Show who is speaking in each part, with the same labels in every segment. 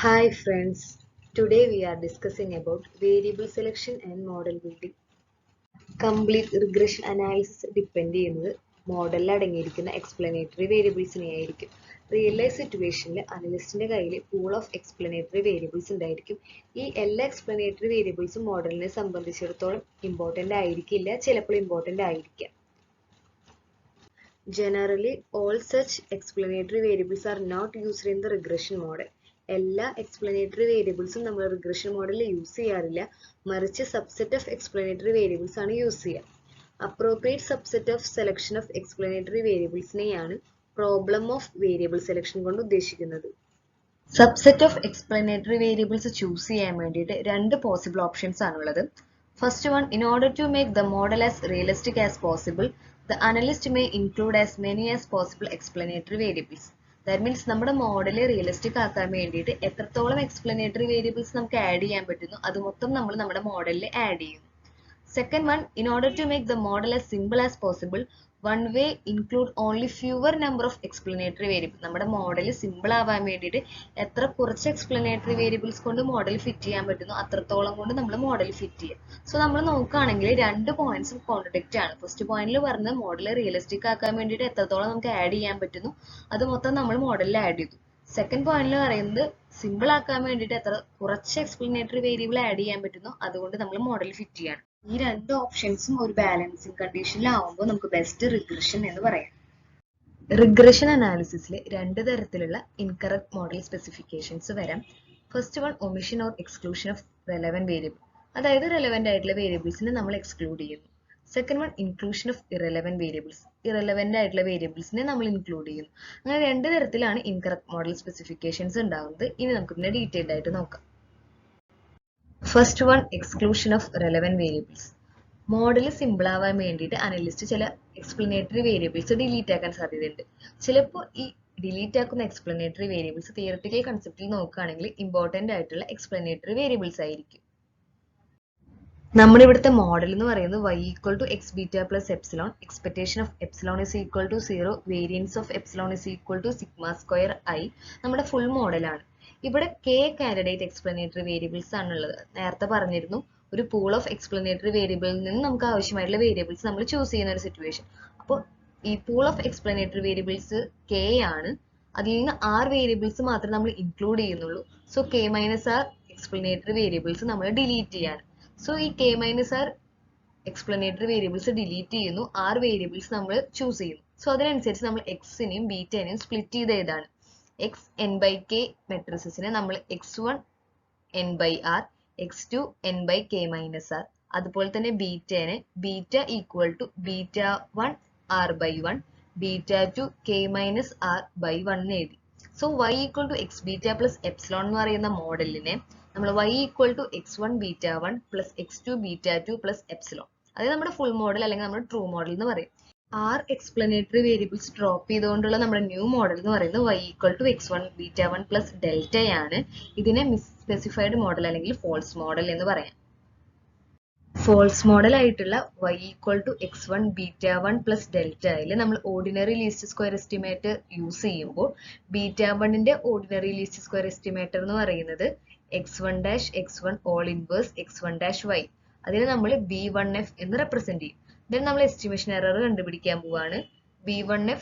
Speaker 1: Hi friends, today we are discussing about variable selection and model building. Complete regression analysis depend ചെയ്യുന്നത് മോഡലിൽ അടങ്ങിയിരിക്കുന്ന explanatory വേരിയബിൾസിനെ ആയിരിക്കും. Real life സിറ്റുവേഷനിൽ അനലിസ്റ്റിന്റെ കയ്യിൽ pool of explanatory variables ഉണ്ടായിരിക്കും. ഈ എല്ലാ എക്സ്പ്ലനേറ്ററി വേരിയബിൾസും മോഡലിനെ സംബന്ധിച്ചിടത്തോളം ഇമ്പോർട്ടൻ്റ് ആയിരിക്കില്ല, ചിലപ്പോൾ ഇമ്പോർട്ടൻ്റ് ആയിരിക്കാം. Generally, all such explanatory variables are not used in the regression model. എല്ലാ explanatory variablesഉം നമ്മൾ regression മോഡലിൽ യൂസ് ചെയ്യാറില്ല, മറിച്ച് subset of explanatory variables ആണ് യൂസ് ചെയ്യുക. Appropriate subset of selection of explanatory variablesനെയാണ് problem of variable selection കൊണ്ട് ഉദ്ദേശിക്കുന്നത്. Subset of explanatory variables choose ചെയ്യാൻ വേണ്ടിയിട്ട് രണ്ട് possible options ആണുള്ളത്. First one, in order to make the model as realistic as possible, the analyst may include as many as possible explanatory variables. That means നമ്മുടെ model realistic ആക്കാൻ വേണ്ടിയിട്ട് എത്രത്തോളം explanatory variables നമുക്ക് add ചെയ്യാൻ പറ്റുന്നു അത് മൊത്തം നമ്മൾ നമ്മുടെ മോഡലിൽ ആഡ് ചെയ്യും. Second one, in order to make the model as simple as possible, one way include only fewer number of explanatory variables. നമ്മുടെ മോഡൽ സിമ്പിൾ ആവാൻ വേണ്ടിയിട്ട് എത്ര കുറച്ച് എക്സ്പ്ലനേറ്ററി വേരിയബിൾസ് കൊണ്ട് മോഡൽ ഫിറ്റ് ചെയ്യാൻ പറ്റുന്നു അത്രത്തോളം കൊണ്ട് നമ്മൾ മോഡൽ ഫിറ്റ് ചെയ്യും. സോ നമ്മൾ നോക്കുകയാണെങ്കിൽ രണ്ട് പോയിന്റ്സും കോൺട്രഡിക്റ്റ് ആണ്. ഫസ്റ്റ് പോയിന്റിൽ പറഞ്ഞ മോഡൽ റിയലിസ്റ്റിക് ആക്കാൻ വേണ്ടിയിട്ട് എത്രത്തോളം നമുക്ക് ആഡ് ചെയ്യാൻ പറ്റുന്നു അത് മൊത്തം നമ്മൾ മോഡലിൽ ആഡ് ചെയ്തു. സെക്കൻഡ് പോയിന്റിൽ പറയുന്നത് സിമ്പിൾ ആക്കാൻ വേണ്ടിയിട്ട് എത്ര കുറച്ച് എക്സ്പ്ലനേറ്ററി വേരിയബിൾ ആഡ് ചെയ്യാൻ പറ്റുന്നു അതുകൊണ്ട് നമ്മൾ മോഡൽ ഫിറ്റ് ചെയ്യാണ്. ഈ രണ്ട് ഓപ്ഷൻസും ഒരു ബാലൻസിങ് കണ്ടീഷനിലാവുമ്പോൾ നമുക്ക് ബെസ്റ്റ് റിഗ്രഷൻ എന്ന് പറയാം. റിഗ്രഷൻ അനാലിസിസിൽ രണ്ട് തരത്തിലുള്ള ഇൻകറക്റ്റ് മോഡൽ സ്പെസിഫിക്കേഷൻസ് വരാം. First one, omission or exclusion of relevant variable, അതായത് റെലവന്റ് ആയിട്ടുള്ള വേരിയബിൾസിനെ നമ്മൾ എക്സ്ക്ലൂഡ് ചെയ്യുന്നു. Second one, inclusion of irrelevant variables, irrelevant ആയിട്ടുള്ള വേരിയബിൾസിനെ നമ്മൾ ഇൻക്ലൂഡ് ചെയ്യുന്നു. അങ്ങനെ രണ്ട് തരത്തിലാണ് ഇൻകറക്റ്റ് മോഡൽ സ്പെസിഫിക്കേഷൻസ് ഉണ്ടാകുന്നത്. ഇനി നമുക്ക് ഇതിനെ ഡീറ്റെയിൽഡ് ആയിട്ട് നോക്കാം. First one, exclusion of relevant variables. Model simple ആവാൻ വേണ്ടിയിട്ട് അനലിസ്റ്റ് ചില എക്സ്പ്ലനേറ്ററി വേരിയബിൾസ് ഡിലീറ്റ് ആക്കാൻ സാധ്യതയുണ്ട്. ചിലപ്പോൾ ഈ ഡിലീറ്റ് ആക്കുന്ന എക്സ്പ്ലനേറ്ററി വേരിയബിൾസ് തിയററ്റിക്കൽ കൺസെപ്റ്റിൽ നോക്കുകയാണെങ്കിൽ ഇമ്പോർട്ടൻ്റ് ആയിട്ടുള്ള എക്സ്പ്ലനേറ്ററി വേരിയബിൾസ് ആയിരിക്കും. നമ്മുടെ ഇവിടുത്തെ മോഡൽ എന്ന് പറയുന്നത് y equal to x beta plus epsilon, expectation of epsilon is equal to 0, variance of epsilon is equal to sigma square I നമ്മുടെ ഫുൾ മോഡലാണ്. ഇവിടെ k കാൻഡിഡേറ്റ് എക്സ്പ്ലനേറ്ററി വേരിയബിൾസ് ആണുള്ളത്. നേരത്തെ പറഞ്ഞിരുന്നു ഒരു പൂൾ ഓഫ് എക്സ്പ്ലനേറ്ററി വേരിയബിളിൽ നിന്ന് നമുക്ക് ആവശ്യമായിട്ടുള്ള വേരിയബിൾസ് നമ്മൾ ചൂസ് ചെയ്യുന്ന ഒരു സിറ്റുവേഷൻ. അപ്പോൾ ഈ pool of explanatory variables k ആണ്. അതിൽ നിന്ന് r വേരിയബിൾസ് മാത്രമേ നമ്മൾ ഇൻക്ലൂഡ് ചെയ്യുന്നുള്ളൂ. So k minus r explanatory variables നമ്മൾ ഡിലീറ്റ് ചെയ്യാണ്. സോ ഈ k minus r explanatory variables delete ചെയ്യുന്നു, r വേരിയബിൾസ് നമ്മൾ ചൂസ് ചെയ്യുന്നു. സോ അതിനനുസരിച്ച് നമ്മൾ എക്സിനെയും ബീറ്റനെയും സ്പ്ലിറ്റ് ചെയ്ത ഏതാണ് എക്സ് എൻ ബൈ കെ മെട്രിസസിനെ നമ്മൾ x1 n by r, x2 n by k minus r, അതുപോലെ തന്നെ ബീറ്റനെ beta equal to beta 1 r by 1, beta 2 k minus r by 1 എഴുതി. So y equal to x beta plus epsilon എന്ന് പറയുന്ന മോഡലിനെ നമ്മൾ y equal to x1 beta 1 plus x2 beta 2 plus epsilon, അതായത് നമ്മുടെ ഫുൾ മോഡൽ അല്ലെങ്കിൽ നമ്മുടെ true model എന്ന് പറയും. ആർ എക്സ്പ്ലനേറ്ററി വേരിയബിൾസ് ഡ്രോപ്പ് ചെയ്തുകൊണ്ടുള്ള നമ്മുടെ ന്യൂ മോഡൽ എന്ന് പറയുന്നത് y equal to x1 beta 1 plus ഡെൽറ്റയാണ്. ഇതിനെ മിസ് സ്പെസിഫൈഡ് മോഡൽ അല്ലെങ്കിൽ ഫോൾസ് മോഡൽ എന്ന് പറയാം. ഫോൾസ് മോഡൽ ആയിട്ടുള്ള y equal to x1 beta 1 plus ഡെൽറ്റയിൽ നമ്മൾ ordinary least square estimate use ചെയ്യുമ്പോൾ ബീറ്റ 1ന്റെ ഓർഡിനറി ലീസ്റ്റ് സ്ക്വയർ എസ്റ്റിമേറ്റർ എന്ന് പറയുന്നത് x1 dash x1 whole inverse x1 dash y, അതിനെ നമ്മൾ b1f എന്ന് റെപ്രസെന്റ് ചെയ്യും. ദെൻ നമ്മൾ എസ്റ്റിമേഷൻ എറർ കണ്ടുപിടിക്കാൻ പോവാണ്. b1f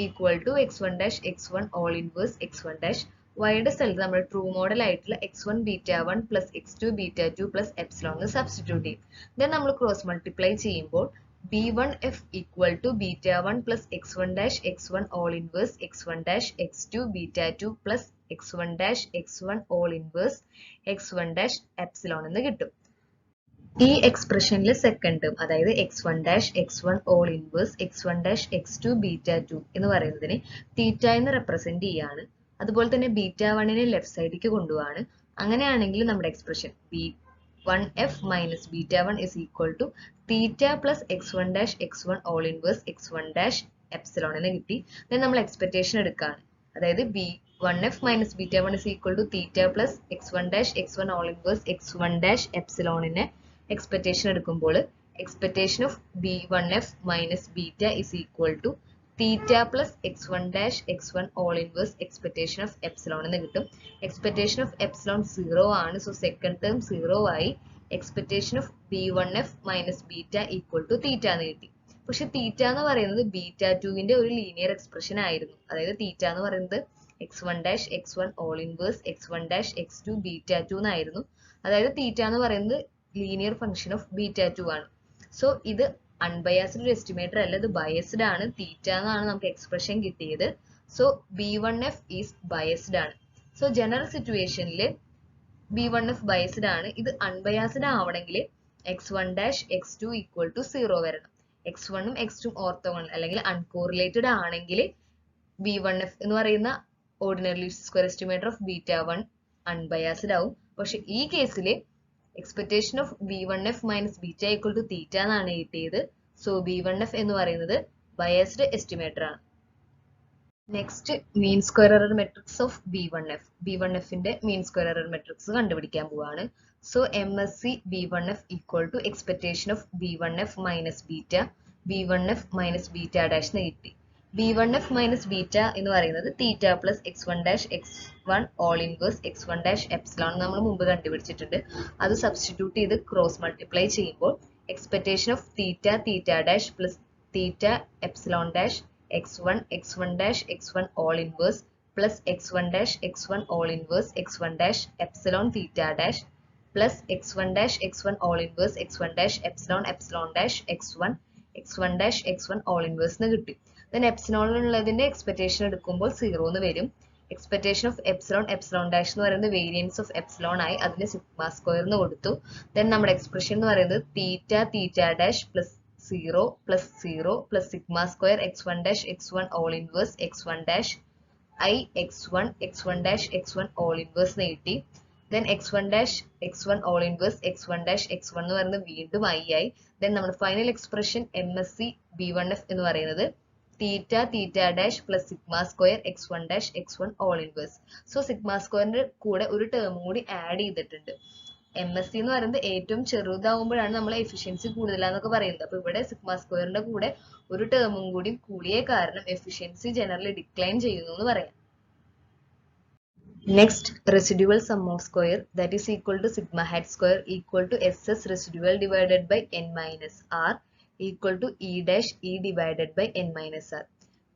Speaker 1: equal to x1 dash x1 whole inverse x1 dash വൈയുടെ സ്ഥലത്ത് നമ്മൾ ട്രൂ മോഡൽ ആയിട്ടുള്ള x1 beta 1 plus x2 beta 2 plus epsilon എന്ന് സബ്സ്റ്റിറ്റ്യൂട്ട് ചെയ്യും. ദെൻ നമ്മൾ ക്രോസ് മൾട്ടിപ്ലൈ ചെയ്യുമ്പോൾ b1f equal to beta 1 plus x1 dash x1 whole inverse x1 dash x2 beta 2 plus x1 dash x1 whole inverse x1 dash epsilon എന്ന് കിട്ടും. ഈ എക്സ്പ്രഷനിൽ second term അതായത് x1 dash x1 whole inverse x1 dash x2 beta 2 എന്ന് പറയുന്നതിനെ തീറ്റ എന്ന് represent ചെയ്യാണ്. അതുപോലെ തന്നെ ബീറ്റ 1നെ ലെഫ്റ്റ് സൈഡിലേക്ക് കൊണ്ടുപോവാണ്. അങ്ങനെയാണെങ്കിൽ നമ്മുടെ expression b1f minus beta 1 is equal to theta plus x1 dash x1 whole inverse x1 dash epsilon എന്ന് കിട്ടി. ദെൻ നമ്മൾ എക്സ്പെക്ടേഷൻ എടുക്കുകയാണ്, അതായത് b1f minus beta 1 is equal to theta plus x1 dash x1 whole inverse x1 dash എപ്സിലോണിനെ expectation എടുക്കുമ്പോൾ expectation of b1f minus beta is equal to theta plus x1 dash x1 whole inverse expectation of epsilon എന്ന് കിട്ടും. Expectation of epsilon 0 ആണ്. So second term 0 ആയി. Expectation of b1f minus beta equal to theta എന്ന് കിട്ടി. പക്ഷെ തീറ്റ എന്ന് പറയുന്നത് β2വിന്റെ ഒരു ലീനിയർ എക്സ്പ്രഷൻ ആയിരുന്നു. അതായത് തീറ്റ എന്ന് പറയുന്നത് x1 dash x1 whole inverse x1 dash x2 β2 എന്നായിരുന്നു. അതായത് തീറ്റ എന്ന് പറയുന്നത് ലീനിയർ ഫംഗ്ഷൻ ഓഫ് β2 ആണ്. സോ ഇത് അൺബയാസ്ഡ് ഒരു എസ്റ്റിമേറ്റർ അല്ല, ഇത് ബയസ്ഡ് ആണ്. തീറ്റ എന്നാണ് നമുക്ക് എക്സ്പ്രഷൻ കിട്ടിയത്. സോ b1f ഈസ് ബയസ്ഡ് ആണ്. സോ ജനറൽ സിറ്റുവേഷനിൽ b1f ബയസ്ഡ് ആണ്. ഇത് അൺബയാസ്ഡ് ആവണമെങ്കിൽ x1 dash x2 equal to 0 വരണം. x1ഉം x2ഉം ഓർത്തോഗണൽ അല്ലെങ്കിൽ അൺകോറിലേറ്റഡ് ആണെങ്കിൽ b1f എന്ന് പറയുന്ന ordinary least square estimator of β1 unbiased ആവും. പക്ഷെ ഈ കേസിൽ expectation of b1f minus beta equal to theta എന്നാണ് കിട്ടിയത്. സോ b1f എന്ന് പറയുന്നത് ബയസ്ഡ് എസ്റ്റിമേറ്റർ ആണ്. Next mean square error matrix of b1f. b1fന്റെ മീൻ സ്ക്വയർ എറർ മെട്രിക്സ് കണ്ടുപിടിക്കാൻ പോവാണ്. So MSC b1f equal to expectation of b1f minus beta b1f minus beta dash എന്ന് കിട്ടി. b1f മൈനസ് ബീറ്റ എന്ന് പറയുന്നത് theta plus x1 dash x1 whole inverse x1 dash epsilon നമ്മൾ മുമ്പ് കണ്ടുപിടിച്ചിട്ടുണ്ട്. അത് substitute ചെയ്ത് ക്രോസ് മൾട്ടിപ്ലൈ ചെയ്യുമ്പോൾ expectation of theta dash plus theta epsilon dash x1 dash x1 whole inverse plus x1 dash x1 whole inverse x1 dash epsilon theta dash plus x1 dash x1 whole inverse x1 dash epsilon dash x1 dash x1 whole inverse എന്ന് കിട്ടി. Then എപ്സിലോണിലുള്ളതിന്റെ expectation എടുക്കുമ്പോൾ 0 എന്ന് വരും. Expectation of epsilon dash എന്ന് പറയുന്നത് variance of epsilon ആയി. അതിന് sigma square എന്ന് കൊടുത്തു. ദെൻ നമ്മുടെ എക്സ്പ്രഷൻ എന്ന് പറയുന്നത് തീറ്റ dash plus 0 plus sigma square x1 dash x1 whole inverse x1 dash i x1 dash x1 whole inverse എന്ന് കിട്ടി. Then x1 dash x1 whole inverse x1 dash x1 എന്ന് പറയുന്നത് വീണ്ടും i ആയി. ദെൻ നമ്മുടെ ഫൈനൽ എക്സ്പ്രഷൻ MSC b1f എന്ന് പറയുന്നത് തീറ്റ dash plus sigma square x1 dash x1 whole inverse. So sigma സ്ക്വയറിന്റെ കൂടെ ഒരു ടേം കൂടി ആഡ് ചെയ്തിട്ടുണ്ട്. MSC എന്ന് പറയുന്നത് ഏറ്റവും ചെറുതാവുമ്പോഴാണ് നമ്മൾ എഫിഷ്യൻസി കൂടുതലാന്നൊക്കെ പറയുന്നത്. അപ്പൊ ഇവിടെ സിഗ്മ സ്ക്വയറിന്റെ കൂടെ ഒരു ടേമും കൂടി കൂടിയ കാരണം എഫിഷ്യൻസി ജനറലി ഡിക്ലൈൻ ചെയ്യുന്നു എന്ന് പറയാം. Next residual sum of square that is equal to sigma hat square equal to SS residual divided by n minus r equal to E dash E divided by n minus r.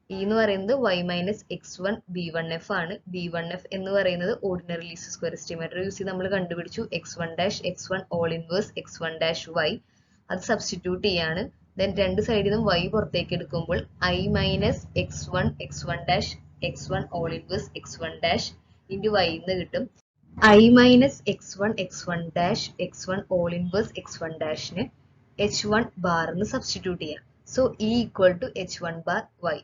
Speaker 1: E എന്ന് പറയുന്നത് y minus x1 b1f ആണ്. b1f എന്ന് പറയുന്നത് ordinary least square estimator use ചെയ്ത് നമ്മൾ കണ്ടുപിടിച്ചു. x1 dash x1 whole inverse x1 dash y അത് substitute ചെയ്യാണ്. ദെൻ രണ്ട് സൈഡിൽ നിന്നും y പുറത്തേക്ക് എടുക്കുമ്പോൾ i minus x1 dash x1 whole inverse x1 dash into y എന്ന് കിട്ടും. i minus x1 dash x1 whole inverse x1 ഡാഷിന് h1 ബാർ എന്ന് സബ്സ്റ്റിറ്റ്യൂട്ട് ചെയ്യാം. So E equal to h1 bar y.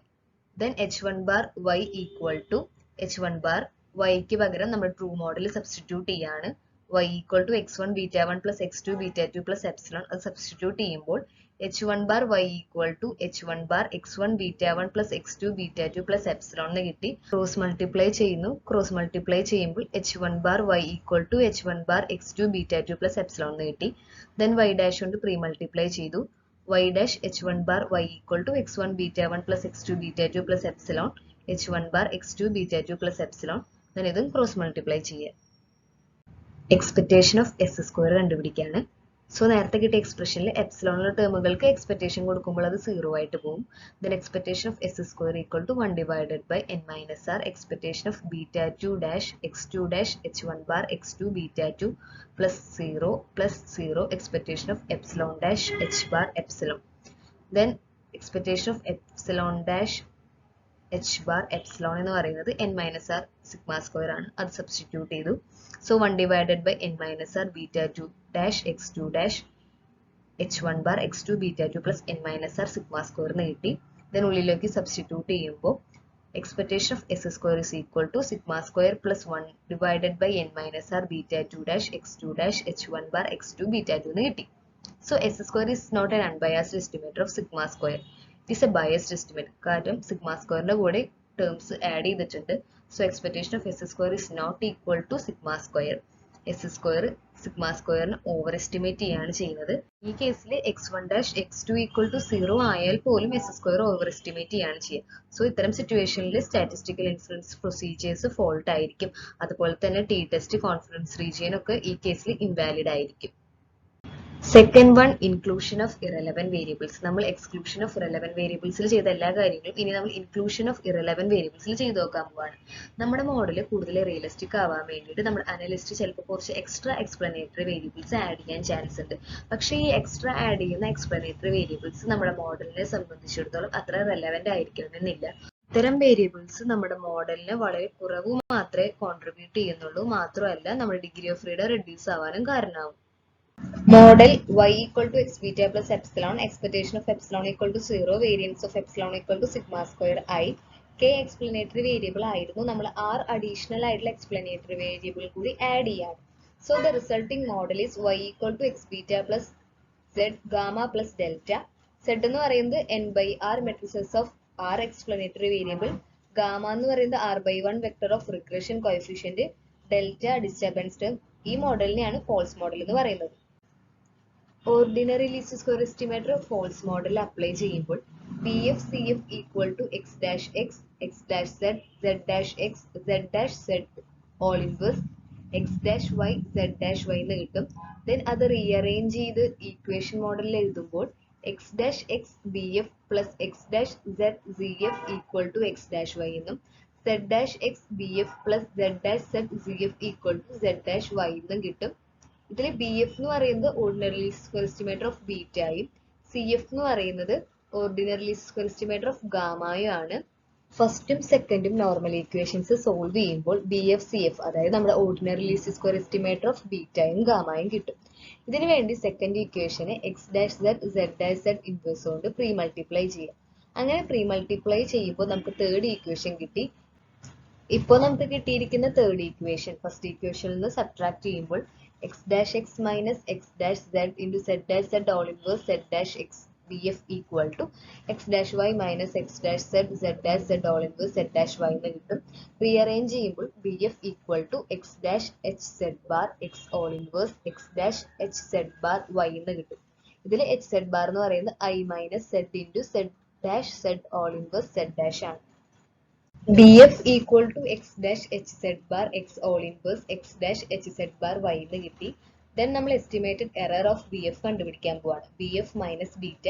Speaker 1: Then h1 bar y equal to h1 bar y ക്ക് പകരം നമ്മൾ true model substitute ചെയ്യാണ്. y equal to x1 β1 plus x2 β2 plus epsilon അത് substitute ചെയ്യുമ്പോൾ h1 bar y equal to h1 bar x1 β1 plus x2 β2 plus epsilon എന്ന് കിട്ടി. Cross multiply ചെയ്യുന്നു. Cross multiply ചെയ്യുമ്പോൾ h1 bar y equal to h1 bar x2 β2 plus epsilon എന്ന് കിട്ടി. Then y dash കൊണ്ട് pre multiply ചെയ്തു. y dash h1 bar y equal to x1 β1 plus x2 β2 plus epsilon h1 bar x2 β2 plus epsilon. then ഇതും cross multiply ചെയ്യാം. Expectation of s square കണ്ടുപിടിക്കാണ്. So നേരത്തെ കിട്ടിയ എക്സ്പ്രഷനിൽ എപ്സിലോണിലെ ടേമുകൾക്ക് എക്സ്പെക്ടേഷൻ കൊടുക്കുമ്പോൾ അത് 0 ആയിട്ട് പോകും. Then expectation of s square equal to 1 divided by n minus r expectation of β2 dash x2 dash h1 bar x2 β2 plus 0 expectation of epsilon dash h bar epsilon. Then expectation of epsilon dash h bar epsilon എന്ന് പറയുന്നത് n minus r sigma square ആണ്. അത് substitute ചെയ്തു. So 1 divided by n minus r β2 dash x2 dash h1 bar x2 β2 plus n minus r sigma square എന്ന് കിട്ടി. then ഉള്ളിലേക്ക് substitute ചെയ്യുമ്പോൾ expectation of s square is equal to sigma square plus 1 divided by n minus r β2 dash x2 dash h1 bar x2 β2 എന്ന് കിട്ടി. So s square is not an unbiased estimator of sigma square. It is a biased estimate. കാരണം sigma square ന്റെ കൂടെ terms add ചെയ്തിട്ടുണ്ട്. So expectation of s square is not equal to sigma square. s square sigma സ്ക്വയറിന് over estimate ചെയ്യാണ് ചെയ്യുന്നത്. ഈ കേസിൽ x1 dash x2 equal to 0 ആയാൽ പോലും എസ് സ്ക്വയർ ഓവർ എസ്റ്റിമേറ്റ് ചെയ്യാണ് ചെയ്യുക. സോ ഇത്തരം സിറ്റുവേഷനിൽ സ്റ്റാറ്റിസ്റ്റിക്കൽ ഇൻഫറൻസ് പ്രൊസീജിയേഴ്സ് ഫോൾട്ട് ആയിരിക്കും. അതുപോലെ തന്നെ ടി ടെസ്റ്റ്, കോൺഫിഡൻസ് റീജിയൻ ഒക്കെ ഈ കേസിൽ ഇൻവാലിഡ് ആയിരിക്കും. Second one, inclusion of irrelevant variables. നമ്മൾ എക്സ്ക്ലൂഷൻ ഓഫ് ഇറലവന്റ് വേരിയബിൾസിൽ ചെയ്ത എല്ലാ കാര്യങ്ങളും ഇനി നമ്മൾ ഇൻക്ലൂഷൻ ഓഫ് ഇറലവന്റ് വേരിയബിൾസിൽ ചെയ്ത് നോക്കാൻ പോവാണ്. നമ്മുടെ മോഡൽ കൂടുതൽ റിയലിസ്റ്റിക് ആവാൻ വേണ്ടിയിട്ട് നമ്മുടെ അനലിസ്റ്റ് ചിലപ്പോൾ കുറച്ച് എക്സ്ട്രാ എക്സ്പ്ലനേറ്ററി വേരിയബിൾസ് ആഡ് ചെയ്യാൻ ചാൻസ് ഉണ്ട്. പക്ഷേ ഈ എക്സ്ട്രാ ആഡ് ചെയ്യുന്ന എക്സ്പ്ലനേറ്ററി വേരിയബിൾസ് നമ്മുടെ മോഡലിനെ സംബന്ധിച്ചിടത്തോളം അത്ര റെലവന്റ് ആയിരിക്കണമെന്നില്ല. ഇത്തരം വേരിയബിൾസ് നമ്മുടെ മോഡലിന് വളരെ കുറവ് മാത്രമേ കോൺട്രിബ്യൂട്ട് ചെയ്യുന്നുള്ളൂ. മാത്രമല്ല നമ്മുടെ ഡിഗ്രി ഓഫ് ഫ്രീഡം റെഡ്യൂസ് ആവാനും കാരണമാവും. Model y equal to x beta plus epsilon, expectation of epsilon equal to 0, variance of epsilon equal to sigma square I. K explanatory variable ആയിരുന്നു, നമ്മൾ R additional ആയിട്ടുള്ള explanatory variable കൂടി add ചെയ്യാണ്. So the resulting model is y equal to x beta plus z gamma plus delta. Z എന്ന് പറയുന്നത് n by r matrices of R explanatory variable, gamma എന്ന് പറയുന്നത് r by 1 vector of regression coefficient, delta disturbance term. ഈ മോഡലിനെയാണ് false model എന്ന് പറയുന്നത്. Ordinary least square estimator false model apply ചെയ്യുമ്പോൾ BF CF equal to x dash x, x dash z, z dash x, z dash z whole inverse x dash y, z dash y എന്ന് കിട്ടും. Then അത് rearrange ചെയ്ത് equation മോഡലിൽ എഴുതുമ്പോൾ x dash x BF plus x dash z ZF equal to x dash y എന്നും z dash x BF plus z dash z ZF equal to z dash y എന്നും കിട്ടും. ഇതിൽ BF എന്ന് പറയുന്നത് ordinary least square estimator of ബീറ്റയും CF എന്ന് പറയുന്നത് ordinary least square estimator of ഗാമയും ആണ്. ഫസ്റ്റും സെക്കൻഡും നോർമൽ ഇക്വേഷൻസ് സോൾവ് ചെയ്യുമ്പോൾ BF CF അതായത് നമ്മുടെ ordinary least square estimator of ബീറ്റയും ഗാമയും കിട്ടും. ഇതിനു വേണ്ടി സെക്കൻഡ് ഇക്വേഷനെ x dash z, z dash z inverse കൊണ്ട് പ്രീ മൾട്ടിപ്ലൈ ചെയ്യാം. അങ്ങനെ പ്രീ മൾട്ടിപ്ലൈ ചെയ്യുമ്പോൾ നമുക്ക് തേർഡ് ഇക്വേഷൻ കിട്ടി. ഇപ്പോൾ നമുക്ക് കിട്ടിയിരിക്കുന്ന തേർഡ് ഇക്വേഷൻ ഫസ്റ്റ് ഇക്വേഷനിൽ നിന്ന് സബ്ട്രാക്ട് ചെയ്യുമ്പോൾ x dash x minus x dash z into z dash z all inverse z dash x BF equal to x dash y minus x dash z z dash z all inverse z dash y എന്ന് കിട്ടും. Rearrange ചെയ്യുമ്പോൾ BF equal to x dash h z bar x all inverse x dash h z bar y എന്ന് കിട്ടും. ഇതിൽ h z bar എന്ന് പറയുന്നത് I minus z into z dash z all inverse z dash ആണ്. BF equal to x dash h z bar x all inverse x dash h z bar y എന്ന് കിട്ടി. Then നമ്മൾ estimated error of BF കണ്ടുപിടിക്കാൻ പോവാണ്. BF minus beta,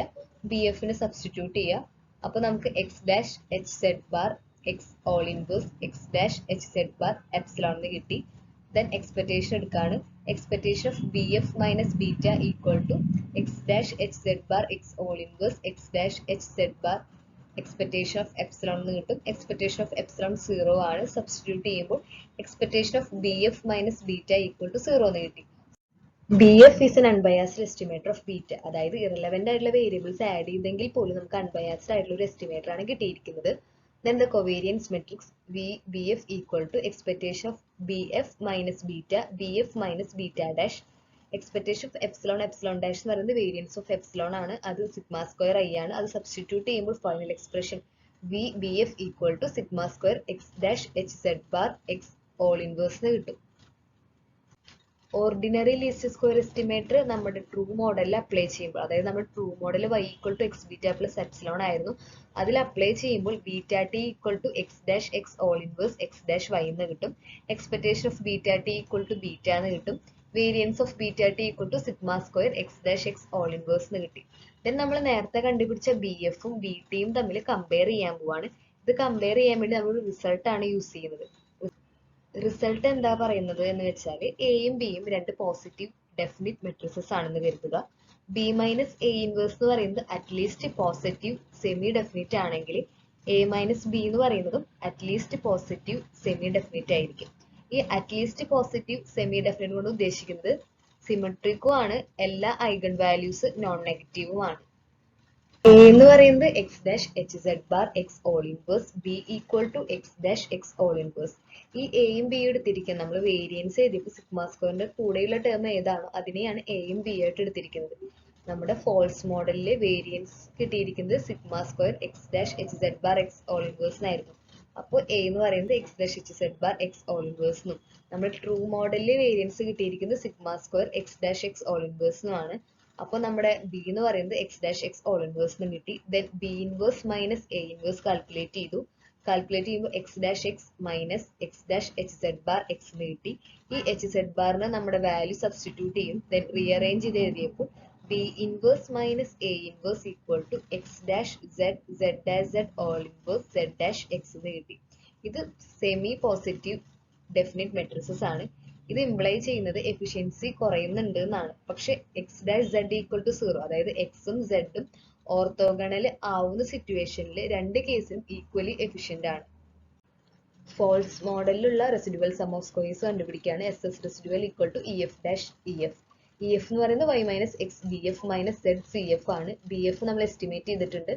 Speaker 1: BFന് substitute ചെയ്യുക. അപ്പോൾ നമുക്ക് x dash h z bar x all inverse x dash h z bar epsilon എന്ന് കിട്ടി. Then എക്സ്പെക്ടേഷൻ എടുക്കാണ്. Expectation of BF minus beta equal to x dash h z bar x all inverse x dash h z bar expectation of epsilon എന്ന് കിട്ടും. Expectation of epsilon 0 ആണ്. Substitute ചെയ്യുമ്പോൾ expectation of BF minus beta equal to 0 എന്ന് കിട്ടി. BF is an unbiased estimator of beta. അതായത് irrelevant ആയിട്ടുള്ള variables add ചെയ്തെങ്കിൽ പോലും നമുക്ക് അൺബയാസ്ഡ് ആയിട്ടുള്ള ഒരു എസ്റ്റിമേറ്റർ ആണ് കിട്ടിയിരിക്കുന്നത്. Then the covariance matrix BF equal to expectation of BF minus beta, BF minus beta dash. Expectation of epsilon, epsilon dash എന്ന് പറയുന്നത് വേരിയൻസ് ഓഫ് എപ്സിലോൺ ആണ്. അത് സിഗ്മ സ്ക്വയർ ഐ ആണ്. അത് സബ്സ്റ്റിറ്റ്യൂട്ട് ചെയ്യുമ്പോൾ final expression BF equal to sigma square x dash H Z bar X whole inverse എന്ന് കിട്ടും. Ordinary least square estimator നമ്മുടെ ട്രൂ മോഡലിൽ അപ്ലൈ ചെയ്യുമ്പോൾ, അതായത് നമ്മുടെ true model y equal to x beta plus epsilon ആയിരുന്നു. അതിൽ അപ്ലൈ ചെയ്യുമ്പോൾ beta t equal to x dash x whole inverse X dash y എന്ന് കിട്ടും. Expectation of beta t equal to beta എന്ന് കിട്ടും. Variance of beta t equal to sigma square x dash x whole inverse എന്ന് കിട്ടി. Then നമ്മൾ നേരത്തെ കണ്ടുപിടിച്ച BF-ഉം BT-യും തമ്മിൽ കമ്പയർ ചെയ്യാൻ പോവാണ്. ഇത് കമ്പയർ ചെയ്യാൻ വേണ്ടി നമ്മൾ റിസൾട്ട് ആണ് യൂസ് ചെയ്യുന്നത്. റിസൾട്ട് എന്താ പറയുന്നത് എന്ന് വെച്ചാൽ എയും ബിയും രണ്ട് പോസിറ്റീവ് ഡെഫിനിറ്റ് മെട്രിസസ് ആണെന്ന് കരുതുക. B മൈനസ് എ ഇൻവേഴ്സ് എന്ന് പറയുന്നത് അറ്റ്ലീസ്റ്റ് പോസിറ്റീവ് സെമി ഡെഫിനിറ്റ് ആണെങ്കിൽ A മൈനസ് ബി എന്ന് പറയുന്നതും അറ്റ്ലീസ്റ്റ് പോസിറ്റീവ് സെമി ഡെഫിനിറ്റ് ആയിരിക്കും. ഈ അറ്റ്ലീസ്റ്റ് പോസിറ്റീവ് സെമി ഡെഫിനിറ്റ് കൊണ്ട് ഉദ്ദേശിക്കുന്നത് സിമെട്രിക്കും ആണ്, എല്ലാ ഐഗൺ വാല്യൂസ് നോൺ നെഗറ്റീവും ആണ്. A എന്ന് പറയുന്നത് x dash H Z bar X whole inverse, b equal to x dash x whole inverse. ഈ എയും ബിയും എടുത്തിരിക്കുന്നത് നമ്മൾ വേരിയൻസ് എഴുതിയപ്പോൾ സിഗ്മ സ്ക്വയറിന്റെ കൂടെയുള്ള ടേം ഏതാണോ അതിനെയാണ് എയും ബി ആയിട്ട് എടുത്തിരിക്കുന്നത്. നമ്മുടെ ഫോൾസ് മോഡലിലെ വേരിയൻസ് കിട്ടിയിരിക്കുന്നത് sigma square x dash H Z bar X whole inverse ആയിരുന്നു. അപ്പോൾ എ എന്ന് പറയുന്നത് x dash H Z bar X whole inverse എന്നും നമ്മൾ ട്രൂ മോഡലിൽ വേരിയൻസ് കിട്ടിയിരിക്കുന്നത് sigma square x dash x whole inverse എന്നുമാണ്. അപ്പോൾ നമ്മുടെ ബി എന്ന് പറയുന്നത് x dash x whole inverse എന്ന് കിട്ടി. Then b inverse minus a inverse calculate ചെയ്തു. കാൽക്കുലേറ്റ് ചെയ്യുമ്പോൾ x dash X minus X dash H Z bar X എന്ന് കിട്ടി. ഈ എച്ച് സെഡ് ബാറിന് നമ്മുടെ വാല്യൂ സബ്സ്റ്റിറ്റ്യൂട്ട് ചെയ്യും. ദെൻ റീഅറേഞ്ച് ചെയ്ത് എഴുതിയപ്പോൾ B inverse minus a inverse equal to x dash Z Z dash Z whole inverse Z dash X എന്ന് കിട്ടി. ഇത് സെമി പോസിറ്റീവ് ഡെഫിനിറ്റ് മെട്രിസസ് ആണ്. ഇത് ഇംപ്ലൈ ചെയ്യുന്നത് എഫിഷ്യൻസി കുറയുന്നുണ്ട് എന്നാണ്. പക്ഷെ x dash z equal to 0, അതായത് എക്സും സെഡും ഓർത്തോഗണൽ ആവുന്ന സിറ്റുവേഷനിൽ രണ്ട് കേസിലും ഈക്വലി എഫിഷ്യന്റ് ആണ്. ഫോൾസ് മോഡലിലുള്ള റെസിഡ്യുവൽ സം ഓഫ് സ്ക്വയേഴ്സ് കണ്ടുപിടിക്കുകയാണ്. S s residual equal to e f dash e f. E f എന്ന് പറയുന്നത് y minus x B f minus Z c f ആണ്. ബി എഫ് നമ്മൾ എസ്റ്റിമേറ്റ് ചെയ്തിട്ടുണ്ട്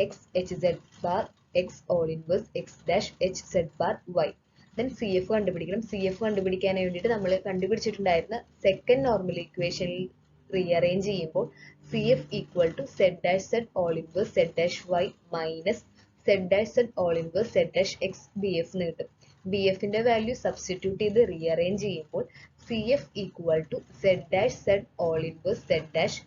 Speaker 1: x h Z bar X whole inverse X dash H Z bar Y. Then C F കണ്ടുപിടിക്കണം. C F കണ്ടുപിടിക്കാൻ വേണ്ടിയിട്ട് നമ്മൾ കണ്ടുപിടിച്ചിട്ടുണ്ടായിരുന്ന സെക്കൻഡ് നോർമൽ ഇക്വേഷനിൽ rearrange ചെയ്യുമ്പോൾ C F equal to Z dash Z whole inverse Z dash Y minus Z dash Z whole inverse Z dash X B F എന്ന് കിട്ടും. B എഫിന്റെ വാല്യൂ സബ്സ്റ്റിറ്റ്യൂട്ട് ചെയ്ത് റീഅറേഞ്ച് ചെയ്യുമ്പോൾ C F equal to Z dash Z whole inverse Z dash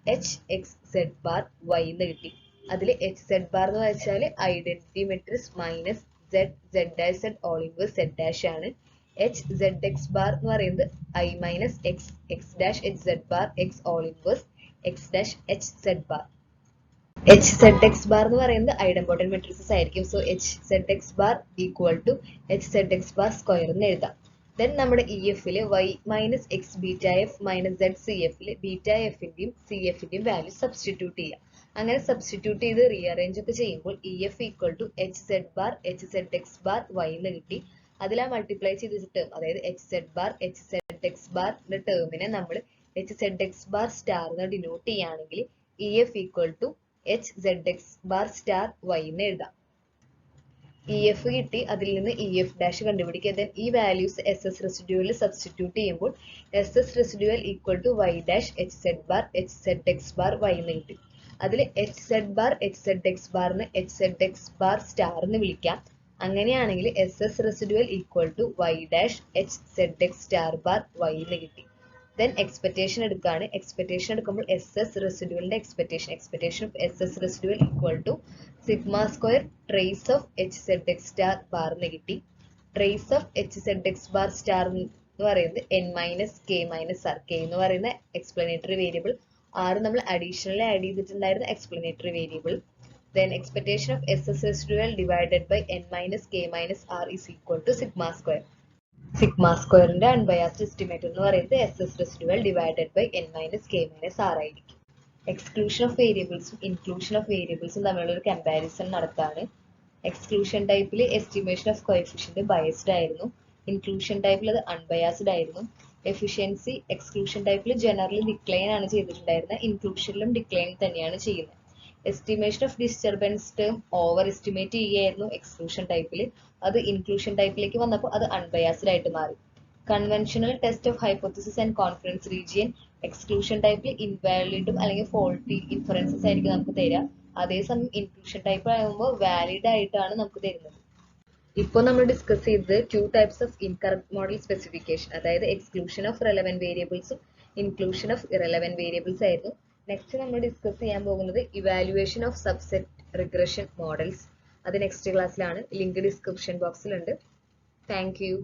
Speaker 1: H X Z bar Y എന്ന് കിട്ടി. അതിൽ H Z bar എന്ന് വെച്ചാൽ identity matrix minus Z Z dash Z whole inverse Z dash ആണ്. H Z X bar എന്ന് പറയുന്നത് I minus X X dash H Z bar X whole inverse X dash H Z bar. H Z X bar എന്ന് പറയുന്നത് idempotent matrices ആയിരിക്കും. So H Z X bar equal to H Z X bar square എന്ന് എഴുതാം. Then നമ്മുടെ ഇ എഫില് Y minus X beta F minus Z C എഫില് beta എഫിന്റെയും C എഫിന്റെയും വാല്യൂ സബ്സ്റ്റിറ്റ്യൂട്ട് ചെയ്യാം. അങ്ങനെ സബ്സ്റ്റിറ്റ്യൂട്ട് ചെയ്ത് റീഅറേഞ്ച് ഒക്കെ ചെയ്യുമ്പോൾ E F equal to H Z bar H Z X bar Y എന്ന് കിട്ടി. അതിൽ ആ മൾട്ടിപ്ലൈ ചെയ്ത ടേം, അതായത് H Z bar H Z X ബാറിന്റെ ടേമിനെ നമ്മൾ H Z X bar star എന്ന് ഡിനോട്ട് ചെയ്യുകയാണെങ്കിൽ E F equal to H Z X bar star Y എന്ന് എഴുതാം. ഇ എഫ് കിട്ടി. അതിൽ നിന്ന് ഇ എഫ് ഡാഷ് കണ്ടുപിടിക്കുക. ദെൻ ഈ വാല്യൂസ് എസ് എസ് റെസിഡ്യൂവലിൽ സബ്സ്റ്റിറ്റ്യൂട്ട് ചെയ്യുമ്പോൾ S S residual equal to Y dash H Z bar H Z X bar Y എന്ന് കിട്ടി. അതിൽ H Z bar H Z X ബാറിന് H Z X bar star എന്ന് വിളിക്കാം. അങ്ങനെയാണെങ്കിൽ S S residual equal to Y dash H Z X star bar Y എന്ന് കിട്ടി. Then expectation എടുക്കുകയാണ്. എക്സ്പെക്ടേഷൻ എടുക്കുമ്പോൾ എസ് എസ് റെസിഡ്യൂവലിന്റെ expectation of S S residual equal to sigma square trace of H Z X star bar എന്ന് കിട്ടി. Trace of H Z X bar star എന്ന് പറയുന്നത് N minus K minus R. K എന്ന് പറയുന്ന explanatory variable, R നമ്മൾ additionally add ചെയ്തിട്ടുണ്ടായിരുന്ന explanatory variable. Then expectation of SS residual divided by n minus k minus r is equal to sigma square. Sigma square ന്റെ unbiased estimate എന്ന് പറയുന്നത് SS residual divided by n minus k minus r ആയിരിക്കും. Exclusion of variables ഉം inclusion of variables ഉം തമ്മിലുള്ള ഒരു comparison നടത്താണ്. Exclusion ടൈപ്പിൽ estimation of coefficient biased ആയിരുന്നു. Inclusion ടൈപ്പിൽ അത് unbiased ആയിരുന്നു. Efficiency exclusion ടൈപ്പിൽ generally decline ആണ് ചെയ്തിട്ടുണ്ടായിരുന്നത്. Inclusionലും decline തന്നെയാണ് ചെയ്യുന്നത്. Estimation of disturbance term over estimate ചെയ്യുകയായിരുന്നു എക്സ്ക്ലൂഷൻ ടൈപ്പിൽ. അത് ഇൻക്ലൂഷൻ ടൈപ്പിലേക്ക് വന്നപ്പോൾ അത് അൺബയാസ്ഡ് ആയിട്ട് മാറി. Conventional test of hypothesis and confidence region exclusion ടൈപ്പിൽ ഇൻവാലിഡും അല്ലെങ്കിൽ ഫോൾട്ടി ഇൻഫറൻസസ് ആയിരിക്കും നമുക്ക് തരിക. അതേസമയം ഇൻക്ലൂഷൻ ടൈപ്പ് ആകുമ്പോൾ വാലിഡ് ആയിട്ടാണ് നമുക്ക് തരുന്നത്. ഇപ്പോൾ നമ്മൾ ഡിസ്കസ് ചെയ്തത് 2 types of incorrect model specification, അതായത് എക്സ്ക്ലൂഷൻ ഓഫ് റെലവന്റ് വേരിയബിൾസും ഇൻക്ലൂഷൻ ഓഫ് ഇറലവന്റ് വേരിയബിൾസ് ആയിരുന്നു. നെക്സ്റ്റ് നമ്മൾ ഡിസ്കസ് ചെയ്യാൻ പോകുന്നത് evaluation of subset regression models. അത് നെക്സ്റ്റ് ക്ലാസ്സിലാണ്. ലിങ്ക് ഡിസ്ക്രിപ്ഷൻ ബോക്സിലുണ്ട്. Thank U.